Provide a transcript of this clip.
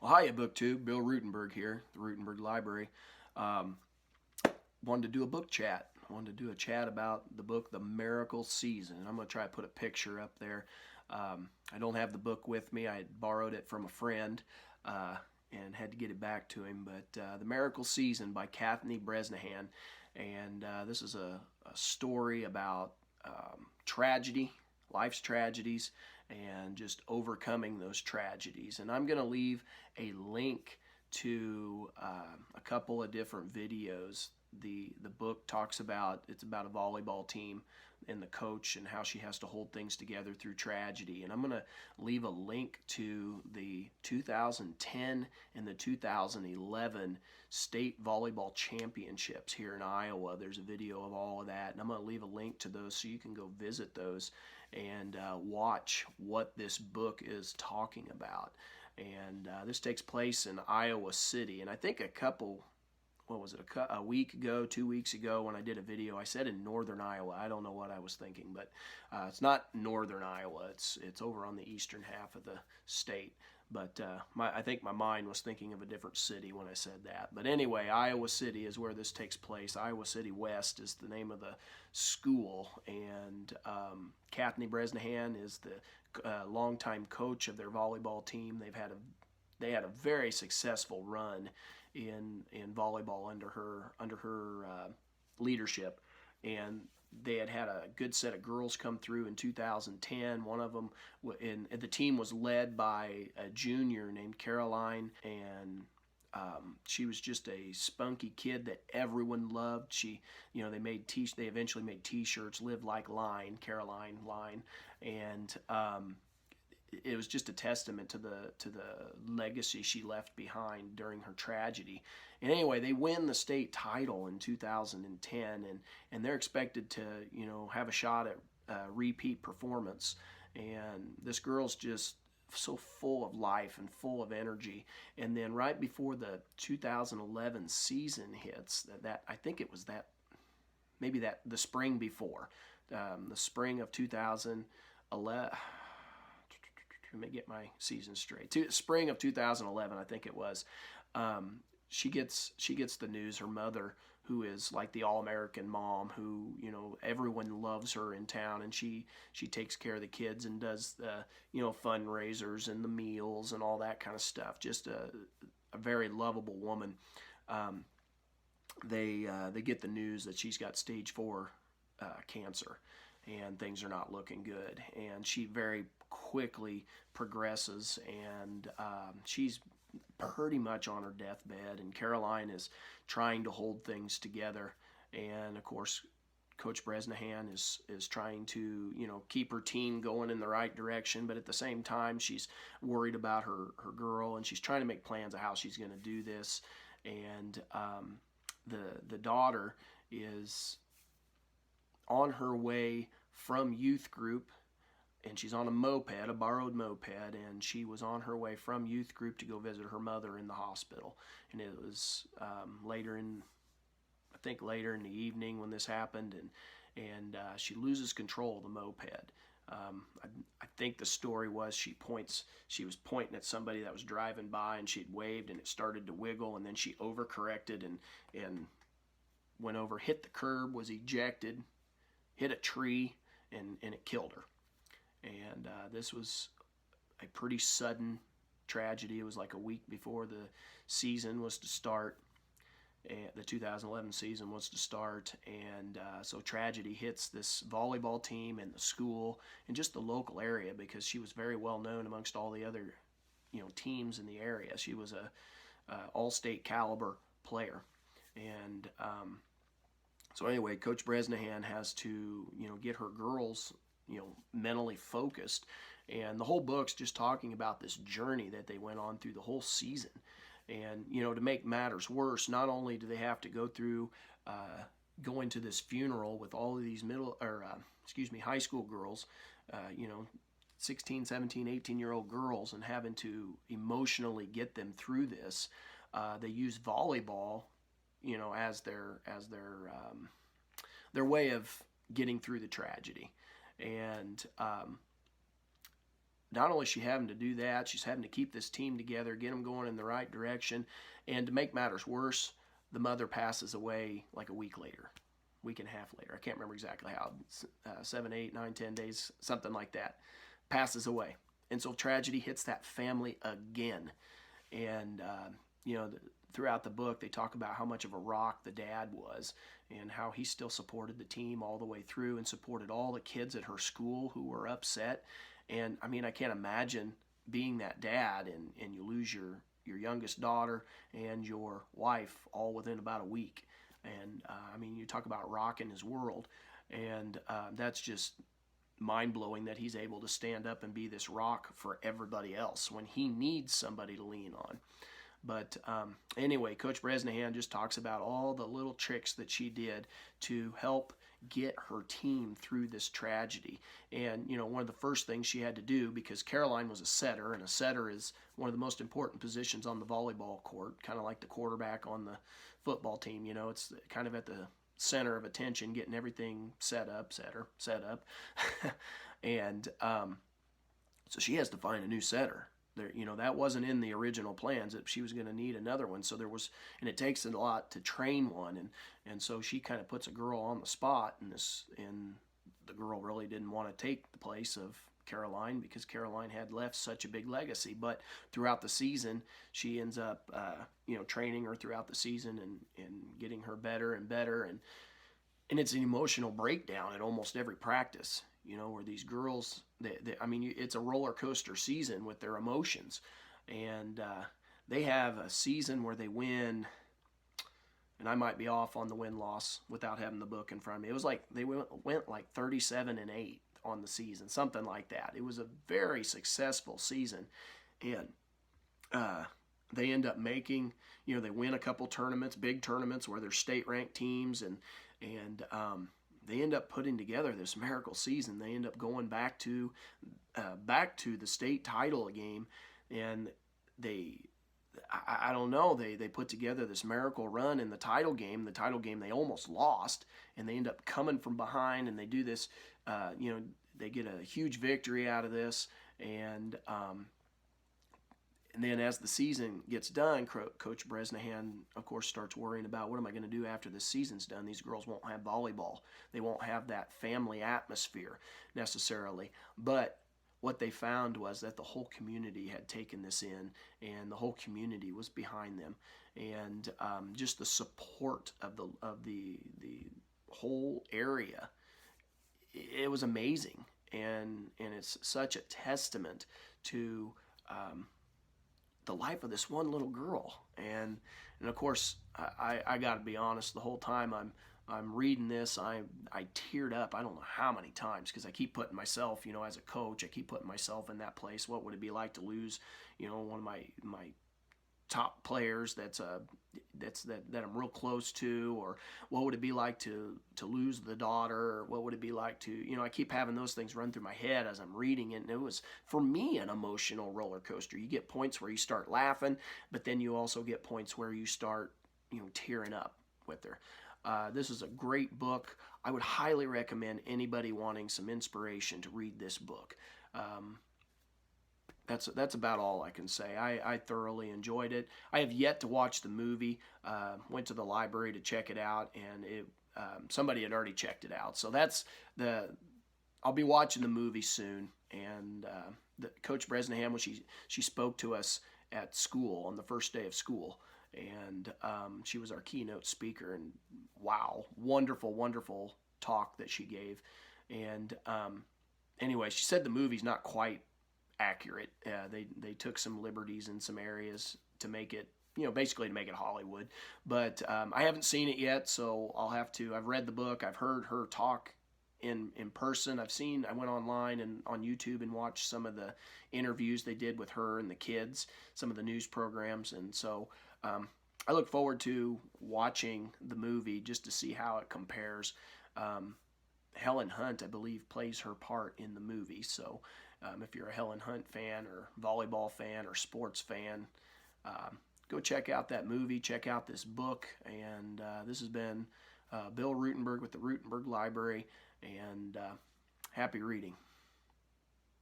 Well, hiya, BookTube. Bill Ruttenberg here, the Ruttenberg Library. Um, Wanted to do a book chat. Wanted to do a chat about the book, The Miracle Season. I'm going to try to put a picture up there. I don't have the book with me. I had borrowed it from a friend and had to get it back to him. But The Miracle Season by Kathy Bresnahan. And this is a story about tragedy, life's tragedies, and just overcoming those tragedies. And I'm going to leave a link to a couple of different videos. The book talks about, it's about a volleyball team and the coach and how she has to hold things together through tragedy. And I'm going to leave a link to the 2010 and the 2011 state volleyball championships here in Iowa. There's a video of all of that, and I'm going to leave a link to those so you can go visit those and watch what this book is talking about. And this takes place in Iowa City, and I think a week ago, 2 weeks ago, when I did a video, I said in northern Iowa. I don't know what I was thinking, but it's not northern Iowa. It's over on the eastern half of the state. But I think my mind was thinking of a different city when I said that. But anyway, Iowa City is where this takes place. Iowa City West is the name of the school, and Kathy Bresnahan is the longtime coach of their volleyball team. They had a very successful run in volleyball under her leadership, and they had a good set of girls come through in 2010. One of them, and the team was led by a junior named Caroline, and she was just a spunky kid that everyone loved. They eventually made T-shirts, "Live Like Line," Caroline Line, and it was just a testament to the legacy she left behind during her tragedy. And anyway, they win the state title in 2010, and they're expected to have a shot at repeat performance. And this girl's just so full of life and full of energy. And then right before the 2011 season hits, that I think it was the spring before, the spring of 2011. Let me get my season straight. Spring of 2011, I think it was. She gets the news. Her mother, who is like the all-American mom, who everyone loves her in town, and she takes care of the kids and does the fundraisers and the meals and all that kind of stuff. Just a very lovable woman. They get the news that she's got stage 4 cancer, and things are not looking good. And she very quickly progresses, and she's pretty much on her deathbed, and Caroline is trying to hold things together. And of course, Coach Bresnahan is trying to keep her team going in the right direction, but at the same time she's worried about her girl, and she's trying to make plans of how she's going to do this. And the daughter is on her way from youth group, and she's on a borrowed moped, and she was on her way from youth group to go visit her mother in the hospital. And it was later in the evening when this happened, and she loses control of the moped. I think the story was she was pointing at somebody that was driving by, and she'd waved, and it started to wiggle, and then she overcorrected and went over, hit the curb, was ejected, hit a tree, and it killed her. And this was a pretty sudden tragedy. It was like a week before the season was to start. The 2011 season was to start, and so tragedy hits this volleyball team and the school and just the local area, because she was very well known amongst all the other teams in the area. She was a all-state caliber player. And so anyway, Coach Bresnahan has to get her girls mentally focused, and the whole book's just talking about this journey that they went on through the whole season. And to make matters worse, not only do they have to go through going to this funeral with all of these high school girls, 16, 17, 18-year-old girls, and having to emotionally get them through this. They use volleyball as their way of getting through the tragedy. And not only is she having to do that, she's having to keep this team together, get them going in the right direction. And to make matters worse, the mother passes away like a week later, week and a half later. I can't remember exactly how, 7, 8, 9, 10 days, something like that, passes away. And so tragedy hits that family again. And, throughout the book, they talk about how much of a rock the dad was and how he still supported the team all the way through and supported all the kids at her school who were upset. And, I mean, I can't imagine being that dad and you lose your youngest daughter and your wife all within about a week. And, you talk about rocking his world. And that's just mind-blowing that he's able to stand up and be this rock for everybody else when he needs somebody to lean on. But anyway, Coach Bresnahan just talks about all the little tricks that she did to help get her team through this tragedy. And, one of the first things she had to do, because Caroline was a setter, and a setter is one of the most important positions on the volleyball court, kind of like the quarterback on the football team. It's kind of at the center of attention, getting everything set up. And so she has to find a new setter. There, that wasn't in the original plans that she was going to need another one. So and it takes a lot to train one, and so she kind of puts a girl on the spot, and the girl really didn't want to take the place of Caroline because Caroline had left such a big legacy. But throughout the season, she ends up, training her throughout the season and getting her better and better, and it's an emotional breakdown at almost every practice. Where these girls, it's a roller coaster season with their emotions. And they have a season where they win, and I might be off on the win-loss without having the book in front of me. It was like they went like 37-8 on the season, something like that. It was a very successful season. And they end up making, they win a couple tournaments, big tournaments where they're state-ranked teams, and they end up putting together this miracle season. They end up going back to the state title game, and I don't know, they put together this miracle run in the title game. The title game they almost lost, and they end up coming from behind, and they do this, they get a huge victory out of this, and then as the season gets done, Coach Bresnahan, of course, starts worrying about what am I going to do after this season's done. These girls won't have volleyball. They won't have that family atmosphere necessarily. But what they found was that the whole community had taken this in, and the whole community was behind them. And just the support of the whole area, it was amazing. And it's such a testament to the life of this one little girl. And of course, I got to be honest, the whole time I'm reading this, I teared up I don't know how many times, because I keep putting myself, as a coach, I keep putting myself in that place. What would it be like to lose, one of my top players that I'm real close to? Or what would it be like to lose the daughter? Or what would it be like to, I keep having those things run through my head as I'm reading it. And it was, for me, an emotional roller coaster. You get points where you start laughing, but then you also get points where you start, tearing up with her. This is a great book. I would highly recommend anybody wanting some inspiration to read this book. That's about all I can say. I thoroughly enjoyed it. I have yet to watch the movie. Went to the library to check it out, and somebody had already checked it out. So I'll be watching the movie soon. And Coach Bresnahan, when she spoke to us at school on the first day of school, and she was our keynote speaker. And wow, wonderful, wonderful talk that she gave. And anyway, she said the movie's not quite accurate. They took some liberties in some areas to make it, basically to make it Hollywood. But I haven't seen it yet, so I've read the book. I've heard her talk in person. I went online and on YouTube and watched some of the interviews they did with her and the kids, some of the news programs. And so I look forward to watching the movie just to see how it compares. Helen Hunt, I believe, plays her part in the movie. So if you're a Helen Hunt fan or volleyball fan or sports fan, go check out that movie, check out this book. And this has been Bill Ruttenberg with the Ruttenberg Library, and happy reading.